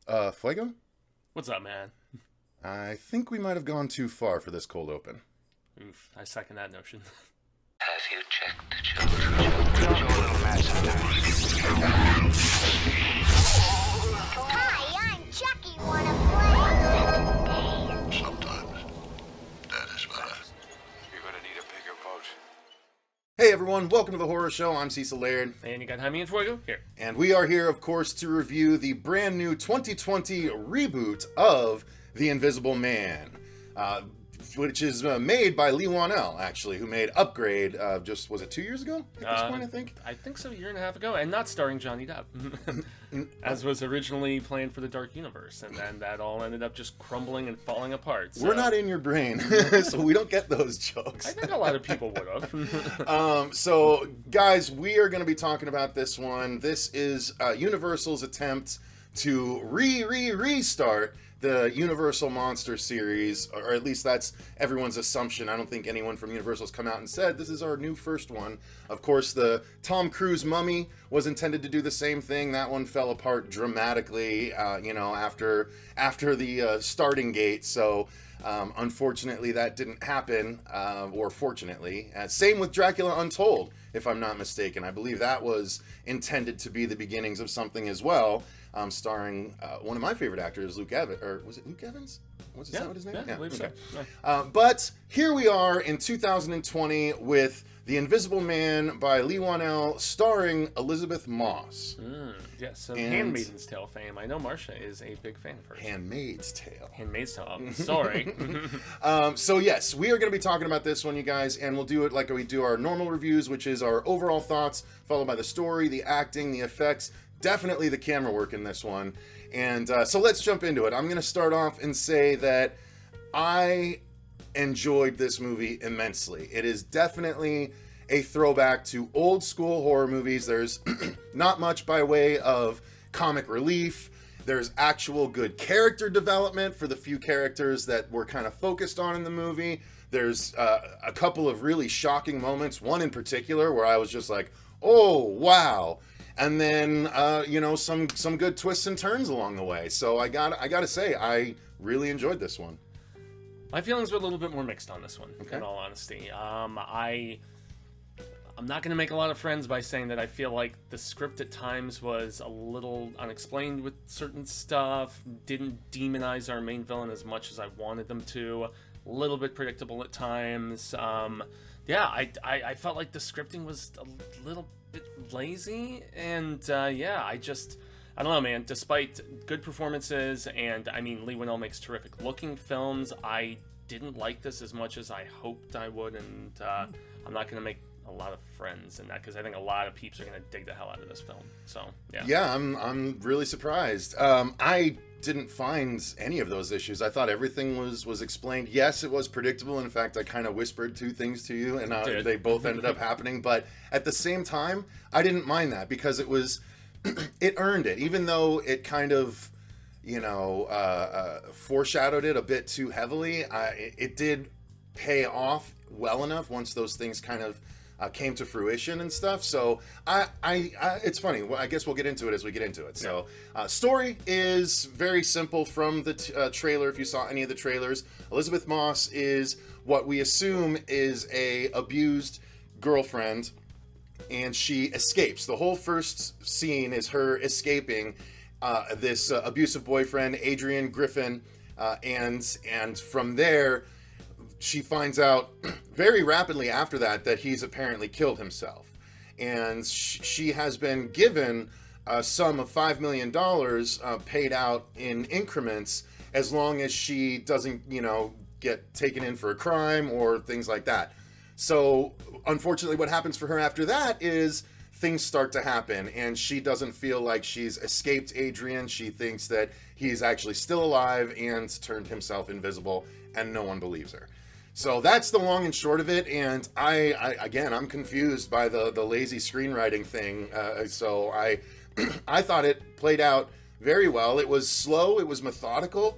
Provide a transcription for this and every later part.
Fuego? What's up, man? I think we might have gone too far for this cold open. Oof, I second that notion. Have you checked the children? Your little mess Hi, I'm Chucky. Wanna play? Sometimes that is better. You're gonna need a bigger boat. Hey everyone, welcome to the horror show. I'm Cecil Laird. And you got Jaime and Fuego here. And we are here, of course, to review the brand new 2020 reboot of The Invisible Man. Which is made by Lee Wanell, actually, who made Upgrade just, was it 2 years ago at this point, I think? I think so, a year and a half ago, and not starring Johnny Depp, as was originally planned for the Dark Universe, and then that all ended up just crumbling and falling apart. So. We're not in your brain, so we don't get those jokes. I think a lot of people would have. So, guys, we are going to be talking about this one. This is Universal's attempt to restart the Universal Monster series, or at least that's everyone's assumption. I don't think anyone from Universal's come out and said, this is our new first one. Of course, the Tom Cruise Mummy was intended to do the same thing. That one fell apart dramatically, after the starting gate. So, unfortunately, that didn't happen, or fortunately. Same with Dracula Untold, if I'm not mistaken. I believe that was intended to be the beginnings of something as well. Starring one of my favorite actors, Luke Evans, or was it Luke Evans? Is that what his name? Yeah, I believe okay. so. Yeah. But here we are in 2020 with The Invisible Man by Lee Wanell, starring Elizabeth Moss. Yes, some Handmaid's Tale fame. I know Marcia is a big fan of hers. Handmaid's Tale. Handmaid's Tale. I'm sorry. So yes, we are going to be talking about this one, you guys, and we'll do it like we do our normal reviews, which is our overall thoughts, followed by the story, the acting, the effects, definitely the camera work in this one. And so let's jump into it. I'm going to start off and say that I enjoyed this movie immensely. It is definitely a throwback to old school horror movies. There's not much by way of comic relief. There's actual good character development for the few characters that we're kind of focused on in the movie. There's a couple of really shocking moments, one in particular where I was just like, oh, wow. And then, some good twists and turns along the way. So I gotta say, I really enjoyed this one. My feelings were a little bit more mixed on this one, Okay. in all honesty. I'm not going to make a lot of friends by saying that I feel like the script at times was a little unexplained with certain stuff, didn't demonize our main villain as much as I wanted them to, a little bit predictable at times. I felt like the scripting was a little bit lazy, and I don't know, man. Despite good performances, and I mean, Lee Wanell makes terrific looking films, I didn't like this as much as I hoped I would, and I'm not going to make a lot of friends in that, because I think a lot of peeps are going to dig the hell out of this film. So, yeah. Yeah, I'm really surprised. I didn't find any of those issues. I thought everything was explained. Yes, it was predictable. In fact, I kind of whispered two things to you, and they both ended up happening. But at the same time, I didn't mind that, because it earned it, even though it kind of, foreshadowed it a bit too heavily. It did pay off well enough once those things kind of came to fruition and stuff. So it's funny. Well, I guess we'll get into it as we get into it. So story is very simple from the trailer. If you saw any of the trailers, Elizabeth Moss is what we assume is a abused girlfriend, and she escapes. The whole first scene is her escaping this abusive boyfriend, Adrian Griffin, and from there she finds out very rapidly after that he's apparently killed himself. And she has been given a sum of $5 million paid out in increments as long as she doesn't, get taken in for a crime or things like that. So, unfortunately, what happens for her after that is things start to happen, and she doesn't feel like she's escaped Adrian. She thinks that he's actually still alive and turned himself invisible, and no one believes her. So that's the long and short of it, and I'm confused by the lazy screenwriting thing. So I thought it played out very well. It was slow, it was methodical,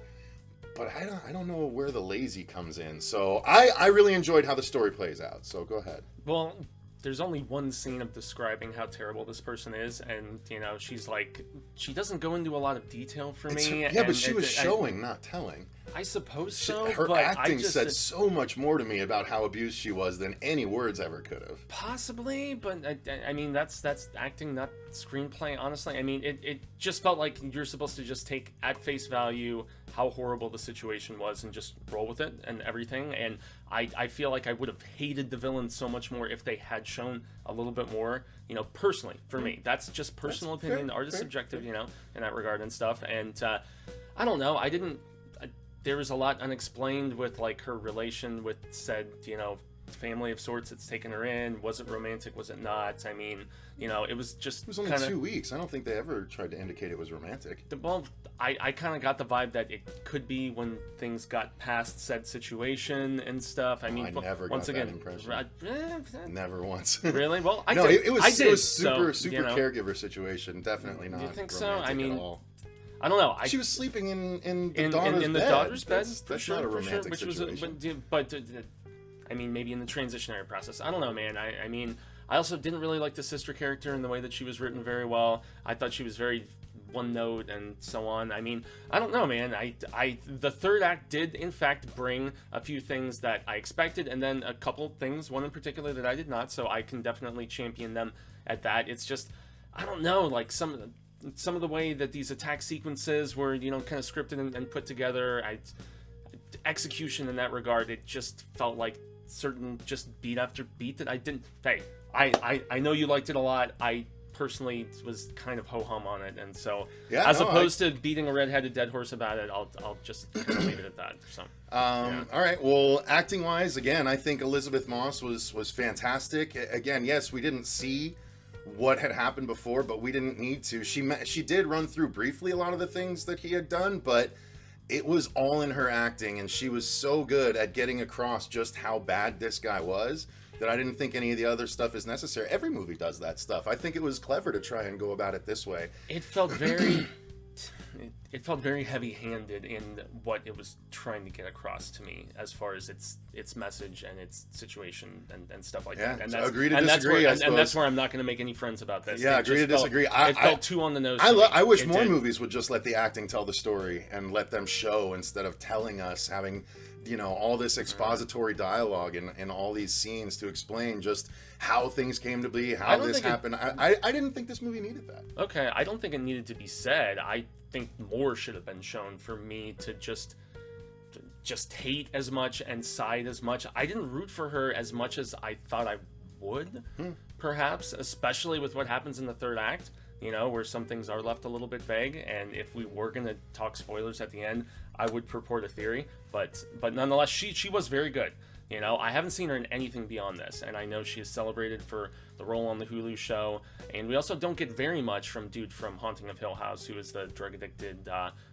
but I don't know where the lazy comes in. So I really enjoyed how the story plays out. So go ahead. Well, there's only one scene of describing how terrible this person is, and she's like, she doesn't go into a lot of detail for me. Yeah, but she was showing, not telling. I suppose so. Her but acting said so much more to me about how abused she was than any words ever could have. Possibly, but I mean that's acting, not screenplay. Honestly, I mean it just felt like you're supposed to just take at face value how horrible the situation was and just roll with it and everything. And I feel like I would have hated the villain so much more if they had shown a little bit more. Personally, for me, that's just personal opinion. Art is subjective, in that regard and stuff. And I don't know. There was a lot unexplained with like her relation with said, family of sorts that's taken her in. Was it romantic? Was it not? I mean, it was just. It was only 2 weeks. I don't think they ever tried to indicate it was romantic. Well, I kind of got the vibe that it could be when things got past said situation and stuff. I mean, I never once got again, that impression. Never once. Really? Well, no, it was super so, caregiver situation. Definitely not. You think romantic so? I mean. at all. I don't know. She was sleeping in the daughter's bed. That's not a romantic situation. But I mean, maybe in the transitionary process. I don't know, man. I mean, I also didn't really like the sister character in the way that she was written very well. I thought she was very one note and so on. I mean, I don't know, man. The third act did in fact bring a few things that I expected, and then a couple things, one in particular that I did not. So I can definitely champion them at that. It's just, I don't know, like some of the way that these attack sequences were, kind of scripted and put together, execution in that regard, it just felt like certain just beat after beat that I didn't. Hey, I know you liked it a lot. I personally was kind of ho-hum on it, and so opposed to beating a red-headed dead horse about it, I'll just kind of leave it at that. So. All right. Well, acting wise, again, I think Elizabeth Moss was fantastic. Again, yes, we didn't see what had happened before, but we didn't need to. She did run through briefly a lot of the things that he had done, but it was all in her acting, and she was so good at getting across just how bad this guy was that I didn't think any of the other stuff is necessary. Every movie does that stuff. I think it was clever to try and go about it this way. It felt very it felt very heavy-handed in what it was trying to get across to me as far as its message and its situation and stuff like that. And that's, agree to disagree, and that's where I'm not going to make any friends about this. Yeah, agree to disagree. It felt too on the nose. I wish more movies would just let the acting tell the story and let them show instead of telling us, having all this expository dialogue and all these scenes to explain just how things came to be, how this happened. I didn't think this movie needed that. Okay, I don't think it needed to be said. I think more should have been shown for me to just hate as much and side as much. I didn't root for her as much as I thought I would, perhaps, especially with what happens in the third act, where some things are left a little bit vague. And if we were going to talk spoilers at the end, I would purport a theory, but nonetheless, she was very good. I haven't seen her in anything beyond this, and I know she is celebrated for the role on the Hulu show. And we also don't get very much from dude from Haunting of Hill House, who is the drug-addicted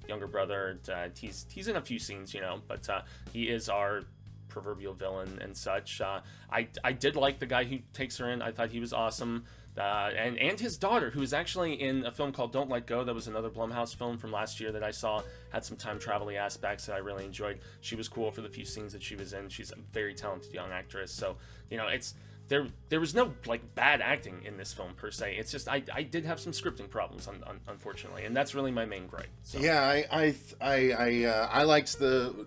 younger brother. He's in a few scenes, but he is our proverbial villain and such. I did like the guy who takes her in. I thought he was awesome. And his daughter, who is actually in a film called Don't Let Go. That was another Blumhouse film from last year that I saw. Had some time travel-y aspects that I really enjoyed. She was cool for the few scenes that she was in. She's a very talented young actress. So, it's there was no bad acting in this film per se. It's just I did have some scripting problems, unfortunately, and that's really my main gripe. So. Yeah, I liked the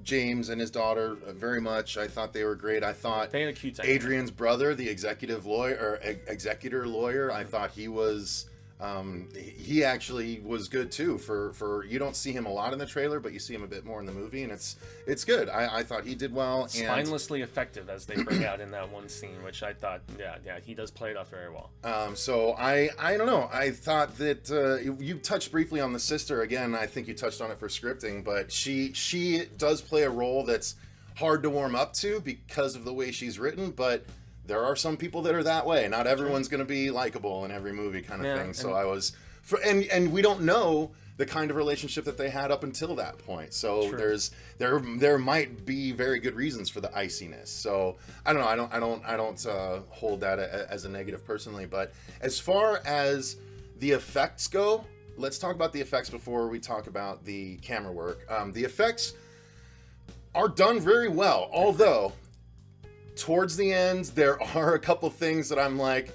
James and his daughter very much. I thought they were great. I thought they had a cute time. Adrian's brother, the executor lawyer, I thought he was. He actually was good too. For you don't see him a lot in the trailer, but you see him a bit more in the movie, and it's good. I thought he did well. Spinelessly effective, as they bring out in that one scene, which I thought, yeah, he does play it off very well. So I don't know. I thought that you touched briefly on the sister again. I think you touched on it for scripting, but she does play a role that's hard to warm up to because of the way she's written, but. There are some people that are that way. Not everyone's going to be likable in every movie, kind of thing. So I was, and we don't know the kind of relationship that they had up until that point. So there might be very good reasons for the iciness. So I don't know. I don't hold that as a negative personally. But as far as the effects go, let's talk about the effects before we talk about the camera work. The effects are done very well, although. towards the end, there are a couple things that I'm like,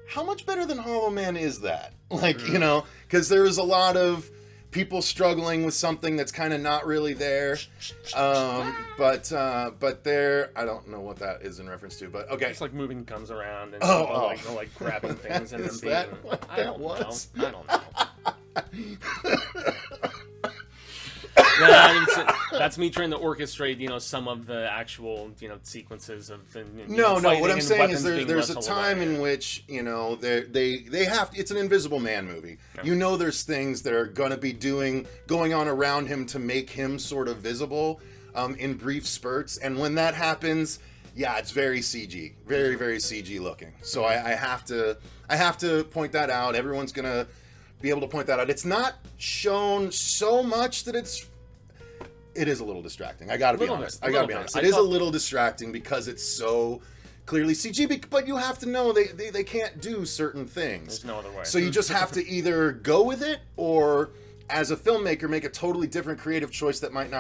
how much better than Hollow Man is that? Like, you know, because there's a lot of people struggling with something that's kind of not really there. But there, I don't know what that is in reference to, but okay. It's like moving guns around and Oh, people like grabbing things and Is then that being. what I that don't was? know. I don't know. Yeah, that's me trying to orchestrate, you know, some of the actual, you know, sequences of the. No, what I'm saying is there's there's a time in which, you know, they have, it's an Invisible Man movie. Yeah. You know, there's things that are gonna be going on around him to make him sort of visible, in brief spurts, and when that happens, yeah, it's very CG, very very CG looking. So I have to point that out. Everyone's gonna be able to point that out. It's not shown so much that it is a little distracting. I gotta be honest. It is a little distracting because it's so clearly CG, but you have to know they can't do certain things. There's no other way. So you just have to either go with it, or as a filmmaker make a totally different creative choice that might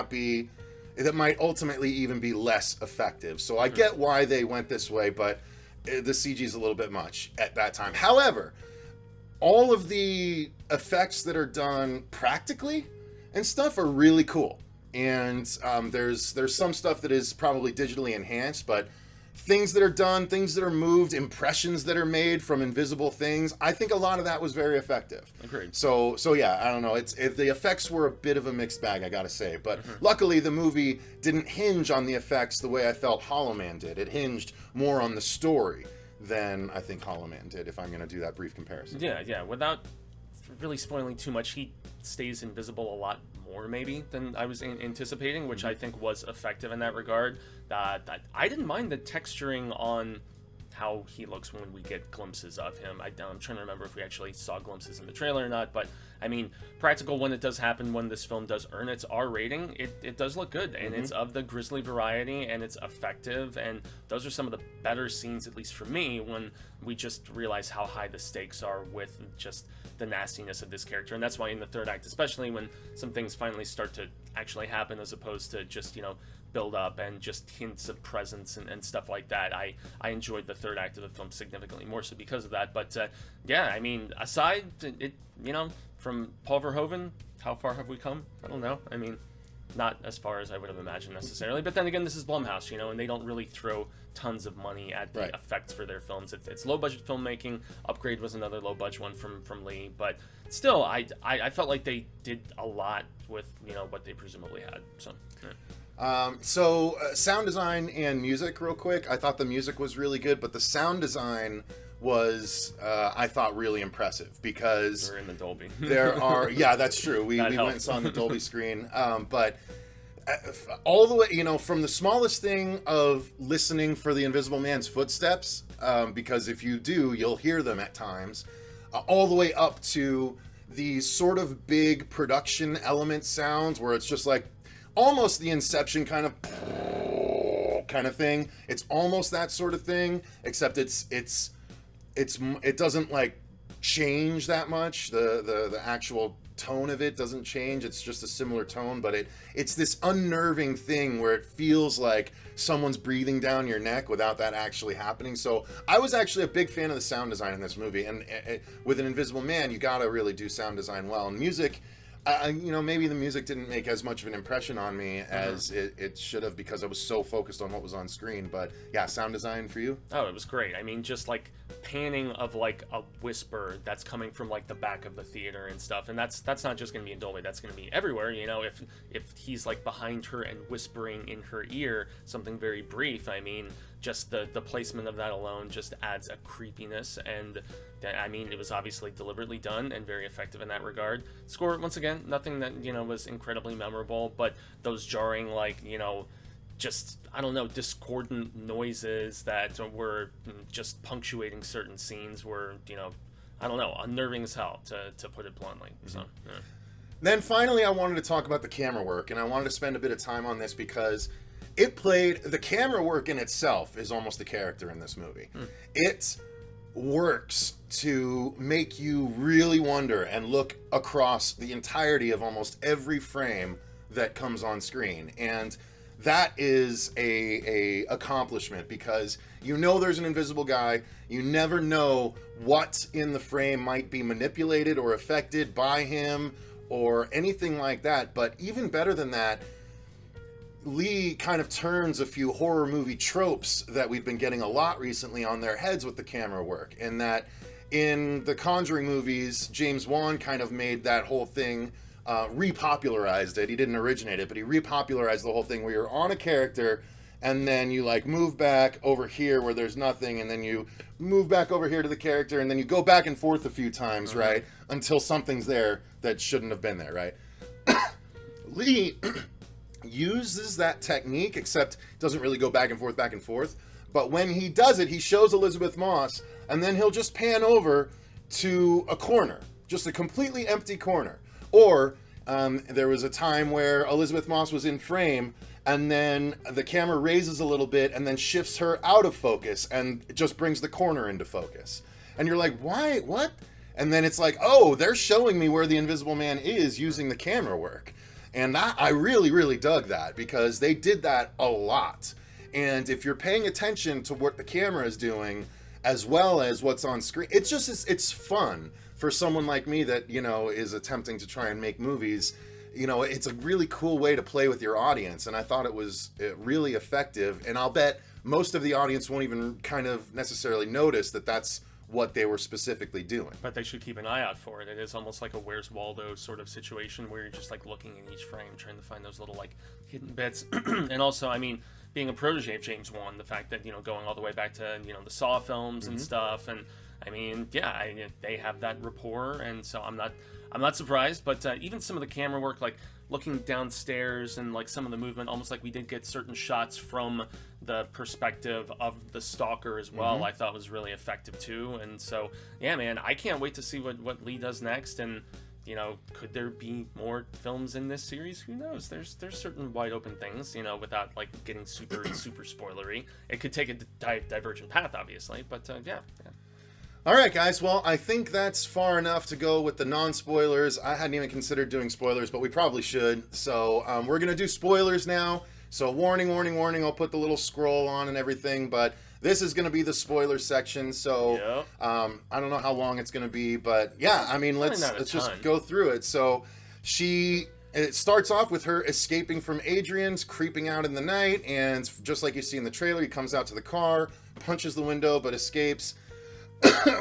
ultimately even be less effective. So I get why they went this way, but the CG is a little bit much at that time. However, all of the effects that are done practically and stuff are really cool. And there's some stuff that is probably digitally enhanced, but things that are done, things that are moved, impressions that are made from invisible things, I think a lot of that was very effective. Agreed. So yeah, I don't know. The effects were a bit of a mixed bag, I gotta say. But luckily, the movie didn't hinge on the effects the way I felt Hollow Man did. It hinged more on the story than I think Hollow Man did, if I'm going to do that brief comparison. Yeah. Without really spoiling too much, he stays invisible a lot more maybe than I was anticipating, which I think was effective in that regard. That I didn't mind the texturing on how he looks when we get glimpses of him. I'm trying to remember if we actually saw glimpses in the trailer or not, but I mean, practical when it does happen, when this film does earn its R rating, it does look good, and it's of the grisly variety, and it's effective, and those are some of the better scenes, at least for me, when we just realize how high the stakes are with just the nastiness of this character. And that's why in the third act, especially when some things finally start to actually happen, as opposed to just, you know, build up and just hints of presence and stuff like that, I enjoyed the third act of the film significantly more so because of that. But yeah, I mean, aside it, you know, from Paul Verhoeven, how far have we come? I don't know. I mean, not as far as I would have imagined necessarily, but then again, this is Blumhouse, you know, and they don't really throw tons of money at the effects for their films. It's low budget filmmaking. Upgrade was another low budget one from Lee, but still, I felt like they did a lot with, you know, what they presumably had. So yeah. Sound design and music real quick. I thought the music was really good, but the sound design was, I thought, really impressive because we're in the Dolby. There are, yeah, that's true. We went and saw on the Dolby screen, but all the way, you know, from the smallest thing of listening for the Invisible Man's footsteps, because if you do, you'll hear them at times, all the way up to these sort of big production element sounds where it's just like almost the Inception kind of thing. It's almost that sort of thing, except it doesn't like change that much. The actual tone of it doesn't change. It's just a similar tone, but it's this unnerving thing where it feels like someone's breathing down your neck without that actually happening. So I was actually a big fan of the sound design in this movie, and with an Invisible Man, you gotta really do sound design well. And music, you know, maybe the music didn't make as much of an impression on me as it should have, because I was so focused on what was on screen. But yeah, sound design for you? Oh, it was great. I mean, just like panning of like a whisper that's coming from like the back of the theater and stuff, and that's not just going to be in Dolby, that's going to be everywhere. You know, if he's like behind her and whispering in her ear something very brief, I mean, just the placement of that alone just adds a creepiness. And I mean, it was obviously deliberately done and very effective in that regard. Score, once again, nothing that, you know, was incredibly memorable, but those jarring, like, you know, just, I don't know, discordant noises that were just punctuating certain scenes were, you know, I don't know, unnerving as hell, to put it bluntly. So yeah. Then finally, I wanted to talk about the camera work, and I wanted to spend a bit of time on this because the camera work in itself is almost a character in this movie. It works to make you really wonder and look across the entirety of almost every frame that comes on screen. And that is a accomplishment, because you know there's an invisible guy. You never know what in the frame might be manipulated or affected by him or anything like that. But even better than that, Lee kind of turns a few horror movie tropes that we've been getting a lot recently on their heads with the camera work. And that in the Conjuring movies, James Wan kind of made that whole thing, repopularized it. He didn't originate it, but he repopularized the whole thing where you're on a character and then you like move back over here where there's nothing, and then you move back over here to the character, and then you go back and forth a few times, right? Until something's there that shouldn't have been there, right? Lee uses that technique, except doesn't really go back and forth. But when he does it, he shows Elizabeth Moss, and then he'll just pan over to a corner, just a completely empty corner. Or there was a time where Elizabeth Moss was in frame, and then the camera raises a little bit and then shifts her out of focus and it just brings the corner into focus. And you're like, why? What? And then it's like, oh, they're showing me where the Invisible Man is using the camera work. And I really, really dug that, because they did that a lot. And if you're paying attention to what the camera is doing as well as what's on screen, it's fun for someone like me that, you know, is attempting to try and make movies. You know, it's a really cool way to play with your audience, and I thought it was really effective. And I'll bet most of the audience won't even kind of necessarily notice that that's what they were specifically doing. But they should keep an eye out for it. It is almost like a Where's Waldo sort of situation where you're just like looking in each frame, trying to find those little like hidden bits. And also, I mean, being a protege of James Wan, the fact that, you know, going all the way back to, you know, the Saw films and stuff, and I mean, yeah, they have that rapport, and so I'm not surprised. But even some of the camera work, like looking downstairs and like some of the movement, almost like we did get certain shots from the perspective of the stalker as well, I thought was really effective too. And so, yeah, man, I can't wait to see what Lee does next. And, you know, could there be more films in this series? Who knows? There's certain wide open things, you know, without like getting super spoilery. It could take a divergent path, obviously, but yeah. All right, guys. Well, I think that's far enough to go with the non-spoilers. I hadn't even considered doing spoilers, but we probably should. So we're going to do spoilers now. So warning. I'll put the little scroll on and everything, but this is going to be the spoiler section. So I don't know how long it's going to be, but yeah, I mean, let's just go through it. So it starts off with her escaping from Adrian's, creeping out in the night, and just like you see in the trailer, he comes out to the car, punches the window, but escapes.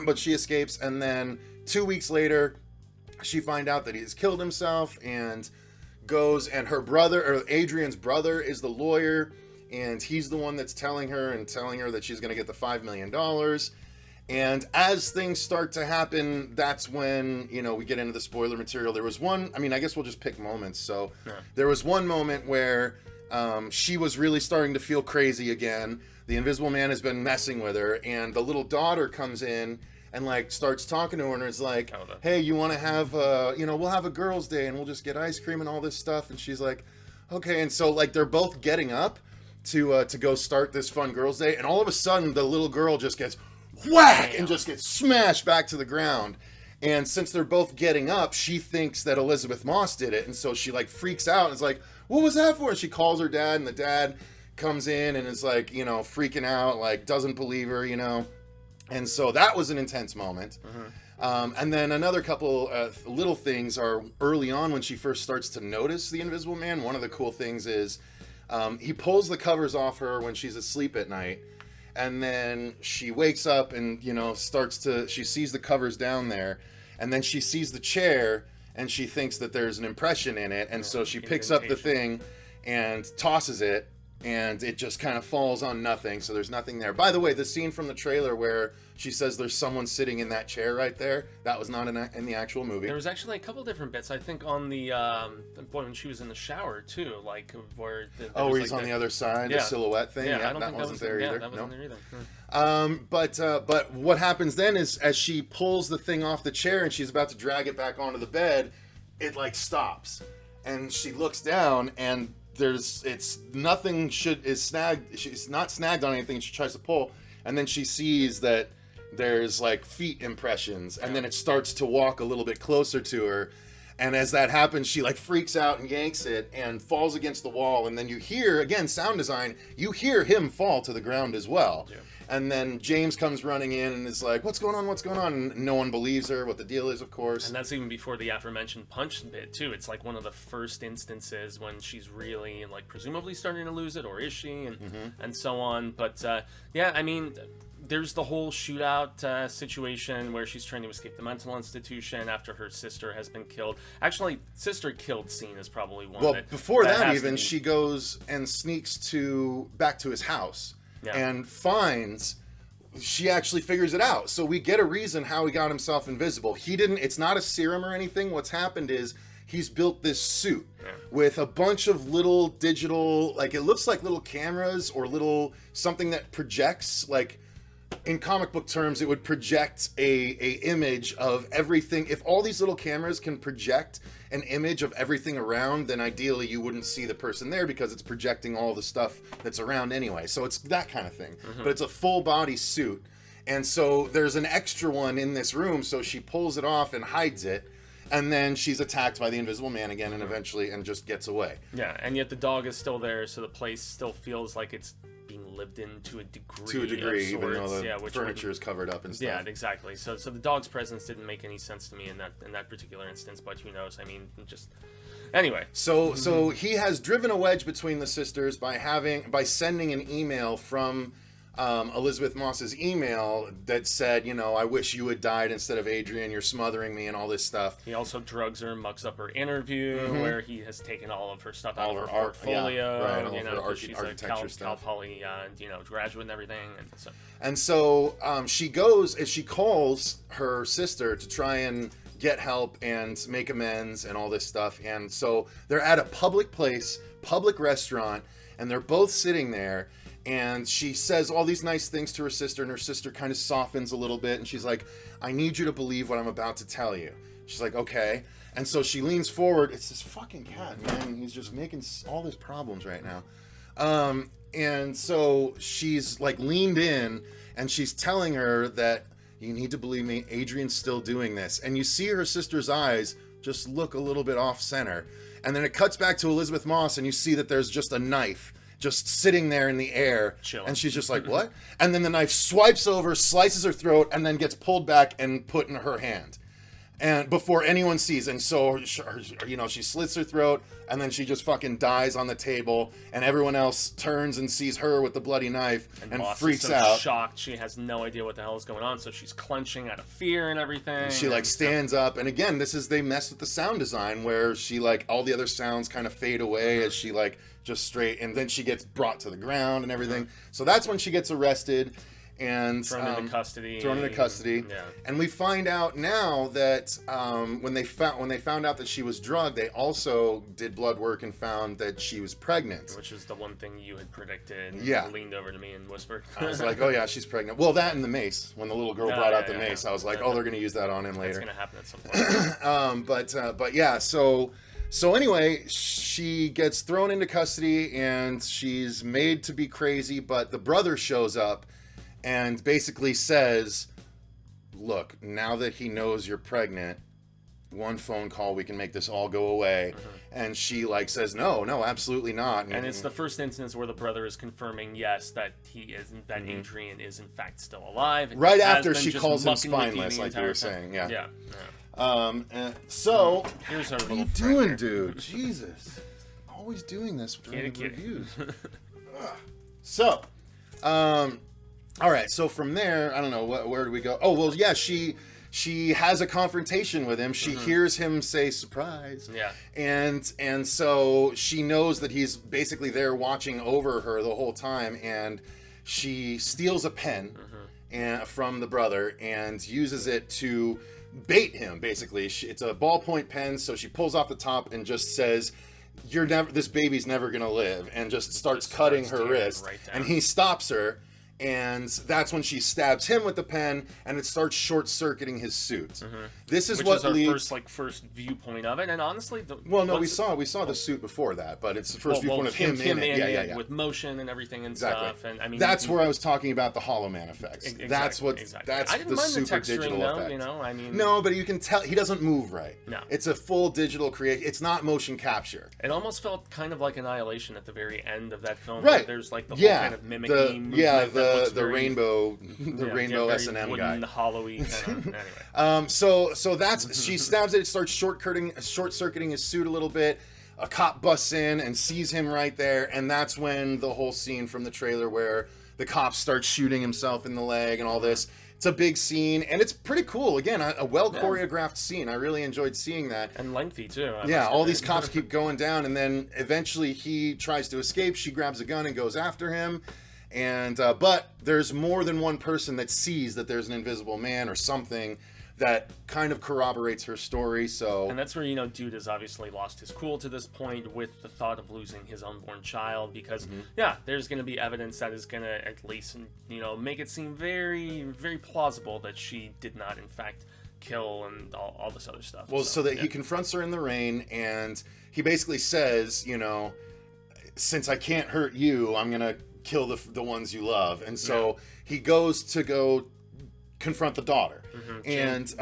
But she escapes, and then 2 weeks later, she finds out that he's killed himself, and goes, and her brother, or Adrian's brother, is the lawyer, and he's the one that's telling her that she's going to get the $5 million. And as things start to happen, that's when, you know, we get into the spoiler material. There was one, I mean, I guess we'll just pick moments. So there was one moment where she was really starting to feel crazy again. The Invisible Man has been messing with her, and the little daughter comes in and like starts talking to her and is like, hey, you want to have we'll have a girls' day and we'll just get ice cream and all this stuff. And she's like, okay. And so like they're both getting up to go start this fun girls' day, and all of a sudden the little girl just gets whack and just gets smashed back to the ground. And since they're both getting up, she thinks that Elizabeth Moss did it, and so she like freaks out and is like, what was that for? And she calls her dad, and the dad comes in and is like, you know, freaking out, like doesn't believe her, you know. And so that was an intense moment. And then another couple little things are early on when she first starts to notice the Invisible Man. One of the cool things is he pulls the covers off her when she's asleep at night, and then she wakes up and, you know, she sees the covers down there, and then she sees the chair and she thinks that there's an impression in it, and so she picks up the thing and tosses it, and it just kind of falls on nothing, so there's nothing there. By the way, the scene from the trailer where she says there's someone sitting in that chair right there, that was not in the actual movie. There was actually a couple different bits, I think, on the when she was in the shower, too, like where... where he's on the other side, the silhouette thing? Yeah, that wasn't there either. That wasn't there either. But what happens then is, as she pulls the thing off the chair and she's about to drag it back onto the bed, it like stops. And she looks down, and it's nothing is snagged. She's not snagged on anything. She tries to pull, and then she sees that there's like feet impressions, and then it starts to walk a little bit closer to her, And as that happens, she like freaks out and yanks it and falls against the wall. And then you hear, again, sound design, you hear him fall to the ground as well. Yeah. And then James comes running in and is like, what's going on? What's going on? And no one believes her, what the deal is, of course. And that's even before the aforementioned punch bit, too. It's like one of the first instances when she's really, like, presumably starting to lose it, or is she, and so on. But, yeah, I mean, there's the whole shootout situation where she's trying to escape the mental institution after her sister has been killed. Actually, sister killed scene is probably one. Well, before that even, she goes and sneaks back to his house. Yeah. And she actually figures it out. So we get a reason how he got himself invisible. It's not a serum or anything. What's happened is he's built this suit with a bunch of little digital, like it looks like little cameras or little something that projects, like in comic book terms, it would project a image of everything. If all these little cameras can project an image of everything around, then ideally you wouldn't see the person there because it's projecting all the stuff that's around anyway. So it's that kind of thing. But it's a full body suit. And so there's an extra one in this room, so she pulls it off and hides it. And then she's attacked by the Invisible Man again and eventually just gets away. Yeah, and yet the dog is still there, so the place still feels like it's being lived in to a degree, even though the furniture is covered up and stuff. Yeah, exactly. So the dog's presence didn't make any sense to me in that particular instance, but who knows? I mean, just anyway. So he has driven a wedge between the sisters by sending an email from Elizabeth Moss's email that said, I wish you had died instead of Adrian, you're smothering me and all this stuff. He also drugs her, mucks up her interview where he has taken all of her stuff out of her portfolio, she's a Cal Poly graduate and everything. And so she calls her sister to try and get help and make amends and all this stuff. And so they're at a public place, public restaurant, and they're both sitting there. And she says all these nice things to her sister, and her sister kind of softens a little bit, and she's like, I need you to believe what I'm about to tell you. She's like, okay. And so she leans forward. It's this fucking cat, man. He's just making all these problems right now. And so she's like leaned in, and she's telling her that you need to believe me, Adrian's still doing this. And you see her sister's eyes just look a little bit off center. And then it cuts back to Elizabeth Moss, and you see that there's just a knife just sitting there in the air. Chilling. And she's just like, what? And then the knife swipes over, slices her throat, and then gets pulled back and put in her hand. And before anyone sees. And so, she slits her throat, and then she just fucking dies on the table, and everyone else turns and sees her with the bloody knife and freaks out. Shocked. She has no idea what the hell is going on, so she's clenching out of fear and everything. And she stands up, and again, they mess with the sound design where she all the other sounds kind of fade away as she just straight, and then she gets brought to the ground and everything. So that's when she gets arrested and thrown into custody. Yeah. And we find out now that when they found out that she was drugged, they also did blood work and found that she was pregnant, which is the one thing you had predicted. Yeah. You leaned over to me and whispered. I was like, oh yeah, she's pregnant. Well, that and the mace. When the little girl brought out the mace, I was like, they're going to use that on him later. That's going to happen at some point. But yeah, so anyway, she gets thrown into custody and she's made to be crazy, but the brother shows up and basically says, look, now that he knows you're pregnant, one phone call, we can make this all go away. And she says, no, absolutely not. And it's the first instance where the brother is confirming, yes, that Adrian is in fact still alive. Right after she calls him spineless, like you were saying. Yeah. So, here's our what are you doing, dude? Jesus. Always doing this during the reviews. So, all right, so from there, I don't know, where do we go? Oh, well, yeah, she has a confrontation with him. She hears him say, surprise. Yeah. And so she knows that he's basically there watching over her the whole time, and she steals a pen from the brother and uses it to bait him, basically. It's a ballpoint pen, so she pulls off the top and just says, this baby's never gonna live, and just starts cutting her wrist. Right, and he stops her, and that's when she stabs him with the pen, and it starts short-circuiting his suit. This is Which what is our leads... first viewpoint of it, and honestly, we saw the suit before that, but it's the first viewpoint of him in it. Yeah. With motion and everything and Exactly. stuff. And I mean, that's where I was talking about the Hollow Man effects. Exactly, That's I didn't the mind super the texturing, digital though, effect. you know. I mean, no, but you can tell he doesn't move right. No. It's a full digital creation. It's not motion capture. It almost felt kind of like Annihilation at the very end of that film. Right. There's like the whole kind of mimicking movement that looks the very, rainbow rainbow very S&M wooden, guy. hollowy kind of, anyway. So that's she stabs it starts short-circuiting his suit a little bit. A cop busts in and sees him right there, and that's when the whole scene from the trailer where the cop starts shooting himself in the leg and all this. It's a big scene, and it's pretty cool. Again, a well-choreographed scene. I really enjoyed seeing that. And lengthy, too. All these cops keep going down, and then eventually he tries to escape. She grabs a gun and goes after him. And but there's more than one person that sees that there's an invisible man or something that kind of corroborates her story. So, and that's where, you know, dude has obviously lost his cool to this point with the thought of losing his unborn child, because there's going to be evidence that is going to at least, you know, make it seem very, very plausible that she did not in fact kill and all this other stuff. Well, so that he confronts her in the rain, and he basically says, you know, since I can't hurt you, I'm gonna kill the ones you love. And so he goes to go confront the daughter. And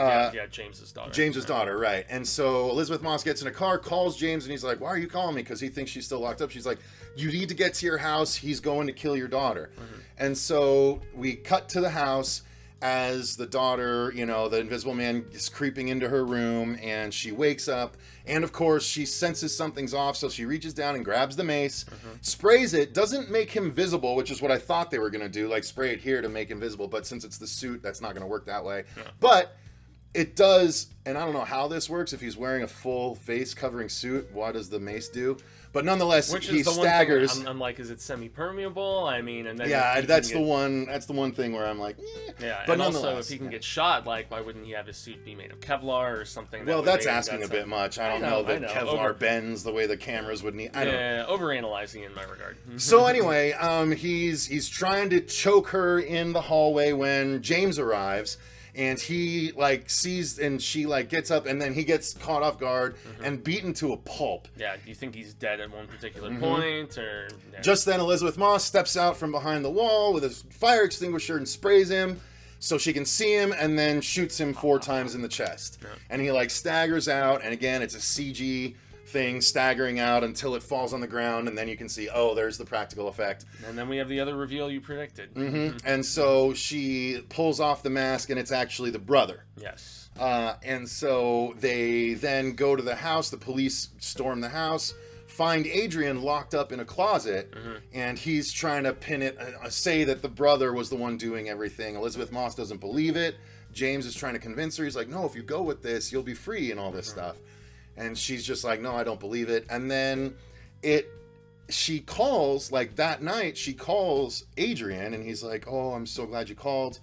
James's daughter. James's daughter, right. And so Elizabeth Moss gets in a car, calls James, and he's like, why are you calling me? Because he thinks she's still locked up. She's like, you need to get to your house. He's going to kill your daughter. And so we cut to the house as the daughter, you know, the invisible man is creeping into her room, and she wakes up, and of course she senses something's off, so she reaches down and grabs the mace, sprays it, doesn't make him visible, which is what I thought they were going to do, like spray it here to make him visible, but since it's the suit, that's not going to work that way. But it does, and I don't know how this works, if he's wearing a full face covering suit, what does the mace do? But nonetheless, he staggers. I'm like, is it semi-permeable? I mean, and then that's the one thing where I'm like, yeah. But and also, if he can get shot, like, why wouldn't he have his suit be made of Kevlar or something? Well, that's asking a bit much. I don't know that Kevlar bends the way the cameras would need. I don't know. Overanalyzing in my regard. So anyway, he's trying to choke her in the hallway when James arrives. And he like sees, and she like gets up, and then he gets caught off guard and beaten to a pulp. Yeah, do you think he's dead at one particular point, or? Yeah. Just then, Elizabeth Moss steps out from behind the wall with a fire extinguisher and sprays him so she can see him, and then shoots him 4 times in the chest. Yeah. And he like staggers out, and again, it's a CG thing staggering out until it falls on the ground, and then you can see, oh, there's the practical effect. And then we have the other reveal you predicted. And so she pulls off the mask, and it's actually the brother. Yes. And so they then go to the house. The police storm the house, find Adrian locked up in a closet, and he's trying to pin it, say that the brother was the one doing everything. Elizabeth Moss doesn't believe it. James is trying to convince her. He's like, no, if you go with this, you'll be free and all this stuff. And she's just like, no, I don't believe it. And then she calls, like that night, she calls Adrian, and he's like, oh, I'm so glad you called.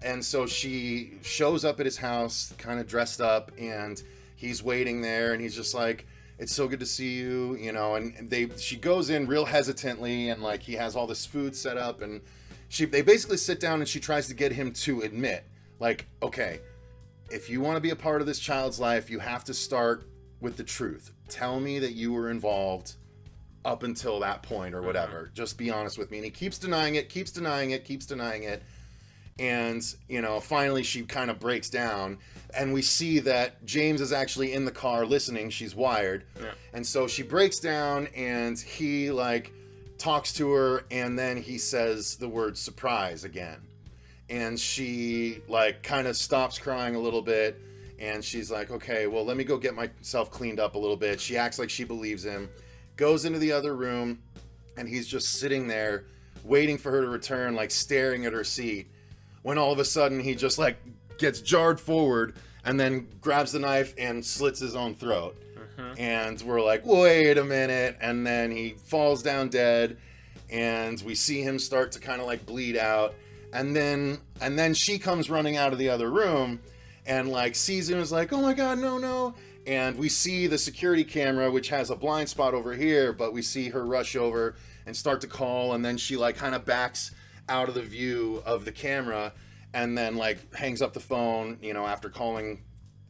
And so she shows up at his house, kind of dressed up, and he's waiting there, and he's just like, it's so good to see you, you know. And she goes in real hesitantly, and like he has all this food set up, and they basically sit down, and she tries to get him to admit, like, okay, if you want to be a part of this child's life, you have to start with the truth. Tell me that you were involved up until that point or whatever. Just be honest with me. And he keeps denying it. And, you know, finally she kind of breaks down, and we see that James is actually in the car listening. She's wired. Yeah. And so she breaks down, and he like talks to her, and then he says the word surprise again. And she like kind of stops crying a little bit. And she's like, okay, well, let me go get myself cleaned up a little bit. She acts like she believes him, goes into the other room, and he's just sitting there waiting for her to return, like staring at her seat, when all of a sudden he just like gets jarred forward and then grabs the knife and slits his own throat. And we're like, wait a minute. And then he falls down dead, and we see him start to kind of like bleed out. And then she comes running out of the other room, and like sees him, is like, oh my god, no. And we see the security camera, which has a blind spot over here, but we see her rush over and start to call, and then she like kind of backs out of the view of the camera, and then like hangs up the phone, you know, after calling.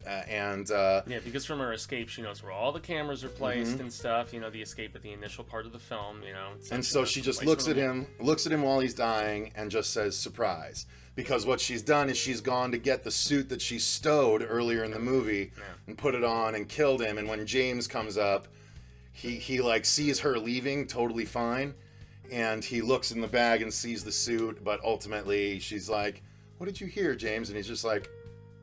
Yeah, because from her escape, she knows where all the cameras are placed and stuff. You know, the escape at the initial part of the film. You know, and so she just looks at him while he's dying, and just says "surprise." Because what she's done is she's gone to get the suit that she stowed earlier in the movie and put it on and killed him. And when James comes up, he like sees her leaving totally fine, and he looks in the bag and sees the suit. But ultimately, she's like, "What did you hear, James?" And he's just like,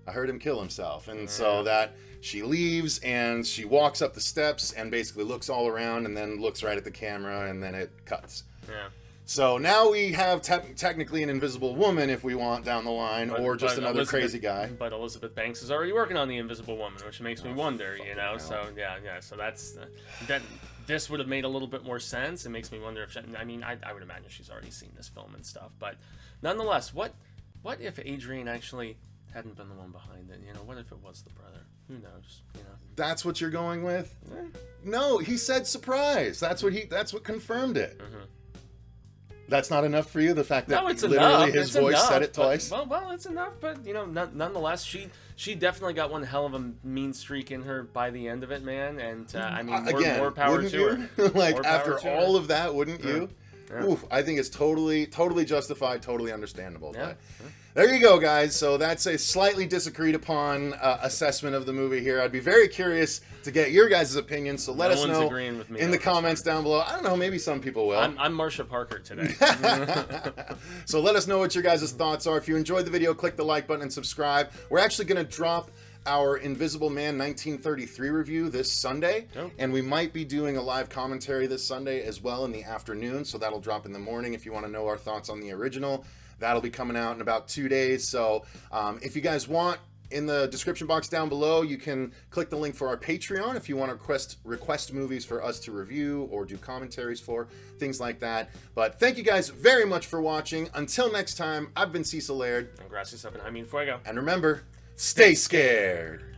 I heard him kill himself. And so that she leaves and she walks up the steps and basically looks all around and then looks right at the camera, and then it cuts. Yeah. So now we have technically an invisible woman if we want down the line, or just another crazy guy. But Elizabeth Banks is already working on the Invisible Woman, which makes me wonder, you know. So yeah. So that's that. This would have made a little bit more sense. It makes me wonder if I would imagine she's already seen this film and stuff. But nonetheless, what if Adrian actually hadn't been the one behind it? You know, what if it was the brother? Who knows? You know. That's what you're going with? No, he said surprise. That's what confirmed it. That's not enough for you? The fact that literally his voice said it twice? Well, it's enough, but you know, nonetheless, she definitely got one hell of a mean streak in her by the end of it, man. And I mean, more power to her. Like after all of that, wouldn't you? Yeah. Oof, I think it's totally justified, totally understandable. Yeah. But there you go, guys. So that's a slightly disagreed upon assessment of the movie here. I'd be very curious to get your guys' opinion. So let us know in the comments down below. I don't know, maybe some people will. I'm Marsha Parker today. So let us know what your guys' thoughts are. If you enjoyed the video, click the like button and subscribe. We're actually going to drop our Invisible Man 1933 review this Sunday, and we might be doing a live commentary this Sunday as well in the afternoon, so that'll drop in the morning if you want to know our thoughts on the original. That'll be coming out in about 2 days, so if you guys want, in the description box down below, you can click the link for our Patreon if you want to request movies for us to review or do commentaries for, things like that. But thank you guys very much for watching. Until next time, I've been Cecil Laird. And Gracias up and Jaime Fuego. And remember, stay scared.